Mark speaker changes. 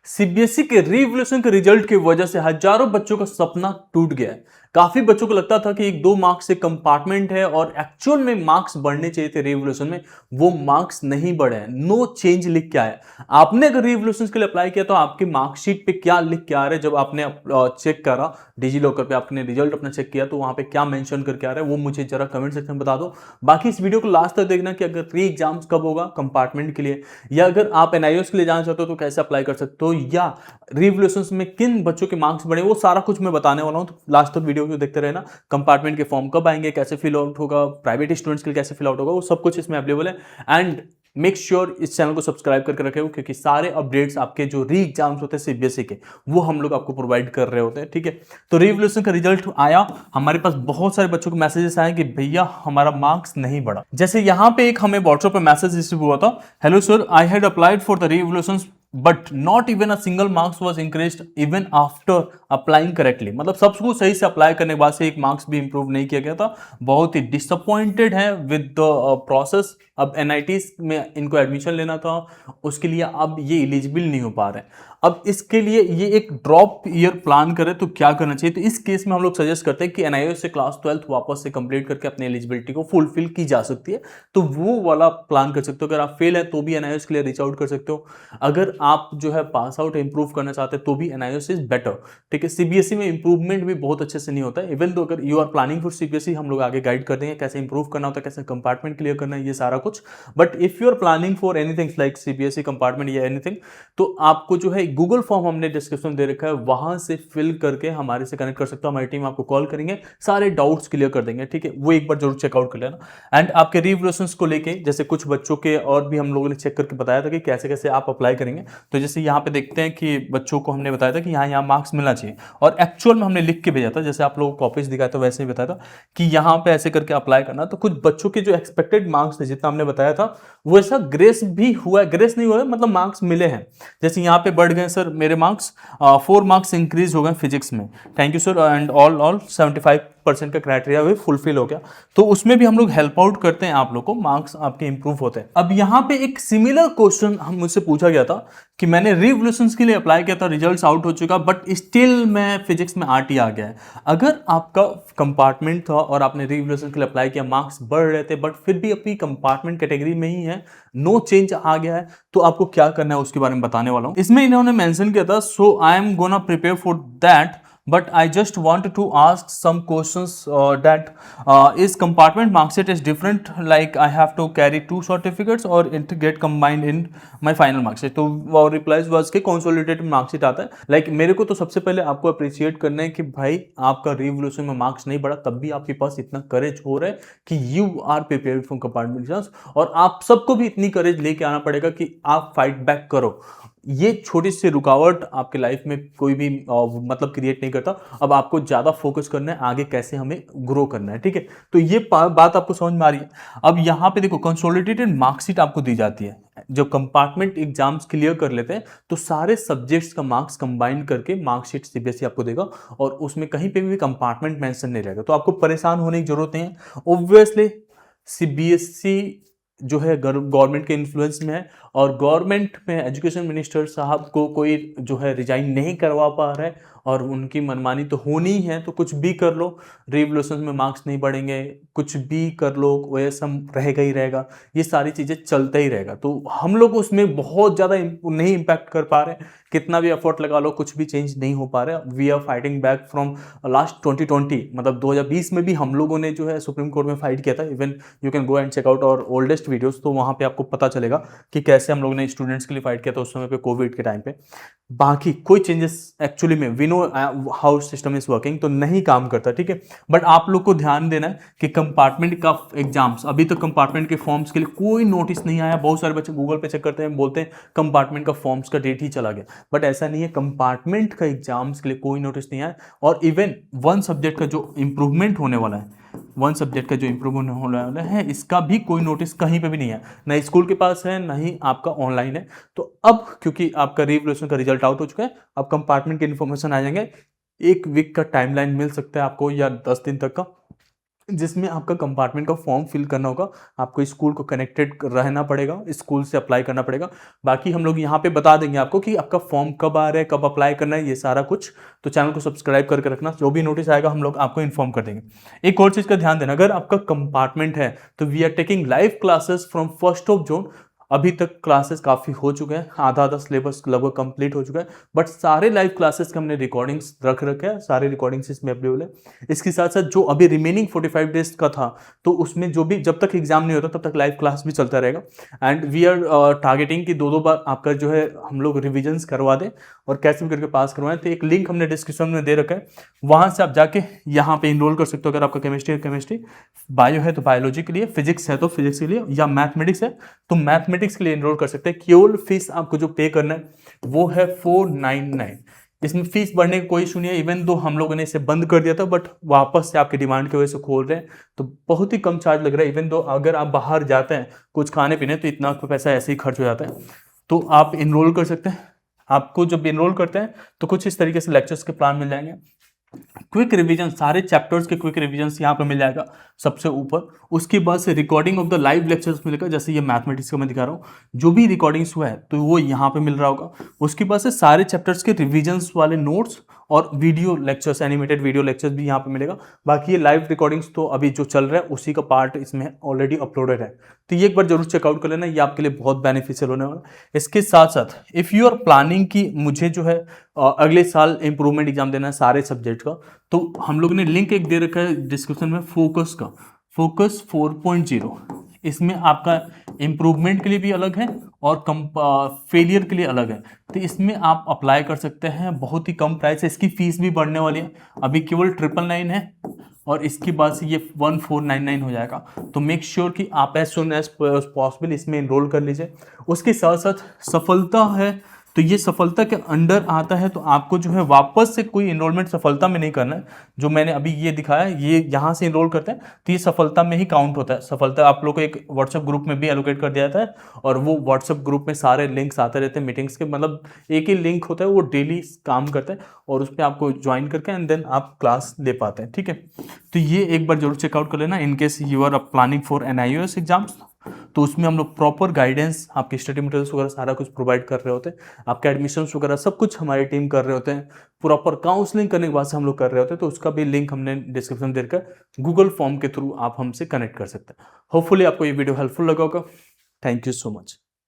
Speaker 1: CBSE के revaluation के result की वजह से हजारों बच्चों का सपना टूट गया है। काफी बच्चों को लगता था कि एक दो मार्क्स से कंपार्टमेंट है और एक्चुअल में मार्क्स बढ़ने चाहिए थे रीवैल्यूएशन में, वो मार्क्स नहीं बढ़े हैं। नो चेंज लिख के आया। आपने अगर रीवैल्यूएशन के लिए अप्लाई किया तो आपकी मार्कशीट पे क्या लिख के आ रहा है, जब आपने चेक करा डिजी लॉकर पे आपने रिजल्ट अपना चेक किया तो वहां पे क्या मेंशन करके आ रहा है वो मुझे जरा कमेंट सेक्शन में बता दो। बाकी इस वीडियो को लास्ट तक देखना कि अगर री एग्जाम्स कब होगा कंपार्टमेंट के लिए, या अगर आप एनआईओएस के लिए जाना चाहते हो तो कैसे अप्लाई कर सकते हो, या रिवोल्यूशंस में किन बच्चों के मार्क्स बढ़े, वो सारा कुछ मैं बताने वाला हूं। तो लास्ट तक वीडियो को देखते रहना। कंपार्टमेंट के फॉर्म कब आएंगे, कैसे फिल आउट होगा, प्राइवेट स्टूडेंट्स के लिए कैसे फिल आउट होगा, वो सब कुछ इसमें अवेलेबल है। एंड मेक श्योर इस चैनल को सब्सक्राइब करके रखे हो, क्योंकि सारे अपडेट्स आपके जो री एग्जाम्स होते हैं सीबीएसई के, वो हम लोग आपको प्रोवाइड कर रहे होते हैं। ठीक है, तो रिवोल्यूशन का रिजल्ट आया, हमारे पास बहुत सारे बच्चों के मैसेजेस आए कि भैया हमारा मार्क्स नहीं बढ़ा। जैसे यहाँ पे एक हमें व्हाट्सएप पे मैसेज रिसीव हुआ था, hello sir, I had applied for the revolution but not even a single marks was increased even after applying correctly. मतलब सब कुछ सही से अप्लाई करने के बाद से एक मार्क्स भी इंप्रूव नहीं किया गया था। बहुत ही डिसअपॉइंटेड है विद द प्रोसेस। अब एनआईटीज में इनको एडमिशन लेना था, उसके लिए अब ये एलिजिबल नहीं हो पा रहे हैं। अब इसके लिए ये एक ड्रॉप ईयर प्लान करें तो क्या करना चाहिए, तो इस केस में हम लोग सजेस्ट करते हैं कि एनआईओएस से क्लास 12 वापस से कंप्लीट करके अपनी एलिजिबिलिटी को फुलफिल की जा सकती है। तो वो वाला प्लान कर सकते हो। अगर आप फेल है तो भी एनआईओएस के लिए रीच आउट कर सकते हो। अगर आप जो है पास आउट इंप्रूव करना चाहते हैं तो भी एनआईओएस इज बेटर। ठीक है, सीबीएसई में इंप्रूवमेंट भी बहुत अच्छे से नहीं होता है। इवन तो अगर you are planning for CBSE, हम लोग आगे गाइड कर देंगे कैसे इंप्रूव करना होता है, कैसे कंपार्टमेंट क्लियर करना है, ये सारा कुछ। But if you are planning for anything like CBSE compartment या एनीथिंग, तो आपको जो है गूगल फॉर्म हमने डिस्क्रिप्शन दे रखा है, वहां से फिल करके हमारे से कनेक्ट कर सकते हो। हमारी टीम आपको कॉल करेंगे, सारे डाउट्स क्लियर कर देंगे। ठीक है, वो एक बार जरूर चेकआउट कर लेना। एंड आपके रिवोल्यूशंस को लेके जैसे कुछ बच्चों के और भी हम लोगों ने चेक करके बताया था कि कैसे कैसे आप अप्लाई करेंगे। तो जैसे यहाँ पे देखते हैं कि बच्चों को हमने बताया था कि यहाँ मार्क्स मिलना चाहिए, और एक्चुअल में हमने लिख के भेजा था, जैसे आप लोगों को कॉपीज दिखाया था वैसे ही बताया था कि यहाँ पे ऐसे करके अप्लाई करना। तो कुछ बच्चों के जो एक्सपेक्टेड मार्क्स थे जितना हमने बताया था वो ऐसा ग्रेस भी हुआ है, ग्रेस नहीं हुआ है, मतलब मार्क्स मिले हैं। जैसे यहाँ पे बढ़ गए सर मेरे मार्क्स, 4 मार्क्स इंक्रीज हो गए फिजिक्स में, thank you sir, and all 75% का क्राइटेरिया भी फुलफिल हो गया। तो उसमें भी हम लोग हेल्प आउट करते हैं आप लोग को, मार्क्स आपके इंप्रूव होते हैं। अब यहाँ पे एक सिमिलर क्वेश्चन हम मुझसे पूछा गया था कि मैंने रिवोल्यूशंस के लिए अप्लाई किया था, रिजल्ट्स आउट हो चुका, बट स्टिल मैं फिजिक्स में आरटी आ गया है। अगर आपका कंपार्टमेंट था और आपने रिवोल्यूशन के लिए अप्लाई किया, मार्क्स बढ़ रहे थे बट फिर भी अपनी कंपार्टमेंट कैटेगरी में ही है, नो चेंज आ गया है, तो आपको क्या करना है उसके बारे में बताने वाला हूं। इसमें इन्होंने मेंशन किया था, so I am gonna prepare for that but I just want to ask some questions that is compartment marksheet is different, like I have to carry 2 certificates or it get combined in my final marksheet। तो वो replies was के consolidated marksheet आता है। Like मेरे को तो सबसे पहले आपको अप्रिशिएट करना है कि भाई आपका रिवोल्यूशन में मार्क्स नहीं बढ़ा, तब भी आपके पास इतना करेज हो रहा है कि you are prepared for compartment exams, और आप सबको भी इतनी करेज लेके आना पड़ेगा कि आप फाइट बैक करो। ये छोटी सी रुकावट आपके लाइफ में कोई भी मतलब क्रिएट नहीं करता। अब आपको ज्यादा फोकस करना है आगे कैसे हमें ग्रो करना है। ठीक है, तो ये बात आपको समझ में आ रही है। अब यहाँ पे देखो कंसोलिडेटेड मार्कशीट आपको दी जाती है। जब कंपार्टमेंट एग्जाम्स क्लियर कर लेते हैं तो सारे सब्जेक्ट्स का मार्क्स कंबाइन करके मार्कशीट सीबीएसई आपको देगा, और उसमें कहीं पे भी कंपार्टमेंट मेंशन नहीं रहेगा। तो आपको परेशान होने की जरूरत नहीं है। ऑब्वियसली सीबीएसई जो है गवर्नमेंट के इन्फ्लुएंस में है, और गवर्नमेंट में एजुकेशन मिनिस्टर साहब को कोई जो है रिजाइन नहीं करवा पा रहा है, और उनकी मनमानी तो होनी ही है। तो कुछ भी कर लो, रिवोल्यूशन में मार्क्स नहीं बढ़ेंगे, कुछ भी कर लो, ओएसएम रहेगा ही रहेगा, ये सारी चीज़ें चलता ही रहेगा। तो हम लोग उसमें बहुत ज़्यादा नहीं इम्पैक्ट कर पा रहे, कितना भी एफर्ट लगा लो कुछ भी चेंज नहीं हो पा रहा है। We are fighting back from last 2020, मतलब 2020 में भी हम लोगों ने जो है सुप्रीम कोर्ट में फाइट किया था। Even you can go and check out our oldest videos, तो वहाँ पे आपको पता चलेगा कि कैसे हम लोगों ने स्टूडेंट्स के लिए फाइट किया था उस समय पे, कोविड के टाइम पे। बाकी कोई चेंजेस एक्चुअली में we know how system is working, तो नहीं काम करता। ठीक है, बट आप लोग को ध्यान देना है कि कंपार्टमेंट का एग्जाम्स, अभी तक कंपार्टमेंट के फॉर्म्स के लिए कोई नोटिस नहीं आया। बहुत सारे बच्चे गूगल पे चेक करते हैं, बोलते हैं कंपार्टमेंट का फॉर्म्स का डेट ही चला गया, बट ऐसा नहीं है। कंपार्टमेंट का एग्जाम्स के लिए कोई नोटिस नहीं आया। और इवन वन सब्जेक्ट का जो इंप्रूवमेंट होने वाला है, वन सब्जेक्ट का जो इंप्रूवमेंट होने वाला है, इसका भी कोई नोटिस कहीं पे भी नहीं है, ना स्कूल के पास है ना ही आपका ऑनलाइन है। तो अब क्योंकि आपका रिवोल्यूशन का रिजल्ट आउट हो चुका है, अब कंपार्टमेंट के इन्फॉर्मेशन आ जाएंगे। 1 वीक का टाइमलाइन मिल सकता है आपको, या 10 दिन तक का। जिसमें आपका कंपार्टमेंट का फॉर्म फिल करना होगा। आपको स्कूल को कनेक्टेड रहना पड़ेगा, स्कूल से अप्लाई करना पड़ेगा। बाकी हम लोग यहाँ पे बता देंगे आपको कि आपका फॉर्म कब आ रहा है, कब अप्लाई करना है, ये सारा कुछ। तो चैनल को सब्सक्राइब करके रखना, जो भी नोटिस आएगा हम लोग आपको इन्फॉर्म कर देंगे। एक और चीज़ का ध्यान देना, अगर आपका कंपार्टमेंट है तो we are taking live classes from 1 June. अभी तक क्लासेस काफ़ी हो चुके हैं, आधा आधा सिलेबस लगभग कंप्लीट हो चुका है, बट सारे लाइव क्लासेस के हमने रिकॉर्डिंग्स रख रखे हैं, सारे रिकॉर्डिंग्स इसमें अवेलेबल है। इसके साथ साथ जो अभी रिमेनिंग 45 डेज का था, तो उसमें जो भी जब तक एग्जाम नहीं होता तब तक लाइव क्लास भी चलता रहेगा। एंड वी आर टारगेटिंग कि 2-2 बार आपका जो है हम लोग रिविजन्स करवा दें और कैसे भी करके पास करवाएं। तो एक लिंक हमने डिस्क्रिप्शन में दे रखा है, वहां से आप जाके यहाँ पे इनरोल कर सकते हो। अगर आपका केमिस्ट्री है केमिस्ट्री, बायो है तो बायोलॉजी के लिए, फिजिक्स है तो फिजिक्स के लिए, या मैथमेटिक्स है तो मैथमेटिक्स के लिए इनरोल कर सकते हैं। केवल फीस आपको जो पे करना है वो है 499। इसमें फीस बढ़ने की कोई इशू नहीं है, इवन दो हम लोगों ने इसे बंद कर दिया था, बट वापस से आपकी डिमांड की वजह से खोल रहे हैं, तो बहुत ही कम चार्ज लग रहा है। इवन दो अगर आप बाहर जाते हैं कुछ खाने पीने तो इतना पैसा ऐसे ही खर्च हो जाता है। तो आप इनरोल कर सकते हैं। आपको जब इनरोल करते हैं तो कुछ इस तरीके से लेक्चर्स के प्लान मिल जाएंगे। क्विक रिवीजन, सारे चैप्टर्स के क्विक रिवीजन यहाँ पे मिल जाएगा सबसे ऊपर। उसके बाद से recording of the live lectures मिलेगा, जैसे ये मैथमेटिक्स का मैं दिखा रहा हूँ, जो भी रिकॉर्डिंग्स हुआ है तो वो यहाँ पे मिल रहा होगा। उसके बाद से सारे चैप्टर्स के रिविजन्स वाले नोट्स और video lectures, animated video lectures भी यहाँ पे मिलेगा। बाकी ये लाइव रिकॉर्डिंग्स तो अभी जो चल रहा है उसी का पार्ट इसमें ऑलरेडी अपलोडेड है, तो ये एक बार जरूर चेकआउट कर लेना, ये आपके लिए बहुत बेनिफिशियल होने वाला है। इसके साथ साथ इफ़ यू आर प्लानिंग कि मुझे जो है अगले साल इंप्रूवमेंट एग्जाम देना है सारे सब्जेक्ट का, तो हम लोग ने लिंक एक दे रखा है डिस्क्रिप्शन में फोकस का, फोकस 4.0। इसमें आपका इम्प्रूवमेंट के लिए भी अलग है और फेलियर के लिए अलग है। तो इसमें आप अप्लाई कर सकते हैं, बहुत ही कम प्राइस है। इसकी फीस भी बढ़ने वाली है, अभी केवल 999 है और इसके बाद से ये 1499 हो जाएगा। तो मेक श्योर कि आप एज सुन एज पॉसिबल इसमें इनरोल कर लीजिए। उसके साथ साथ सफलता है, तो ये सफलता के अंडर आता है, तो आपको जो है वापस से कोई इनरोलमेंट सफलता में नहीं करना है। जो मैंने अभी ये दिखाया ये यहाँ से इनरोल करते हैं तो ये सफलता में ही काउंट होता है। सफलता आप लोग को एक व्हाट्सएप ग्रुप में भी एलोकेट कर दिया जाता है और वो व्हाट्सएप ग्रुप में सारे लिंक्स आते रहते हैं मीटिंग्स के, मतलब एक ही लिंक होता है, वो डेली काम करता है और उस पर आपको ज्वाइन करके एंड देन आप क्लास ले पाते हैं। ठीक है, तो ये एक बार जरूर चेकआउट कर लेना in case you are planning for NIOS exams. तो उसमें हम लोग प्रॉपर गाइडेंस, आपके स्टडी मटेरियल्स वगैरह सारा कुछ प्रोवाइड कर रहे होते हैं, आपके एडमिशन्स वगैरह सब कुछ हमारी टीम कर रहे होते हैं, प्रॉपर काउंसलिंग करने के बाद से हम लोग कर रहे होते हैं। तो उसका भी लिंक हमने डिस्क्रिप्शन में देकर गूगल फॉर्म के थ्रू आप हमसे कनेक्ट कर सकते हैं। होपफुली आपको ये वीडियो हेल्पफुल लगा होगा। Thank you so much.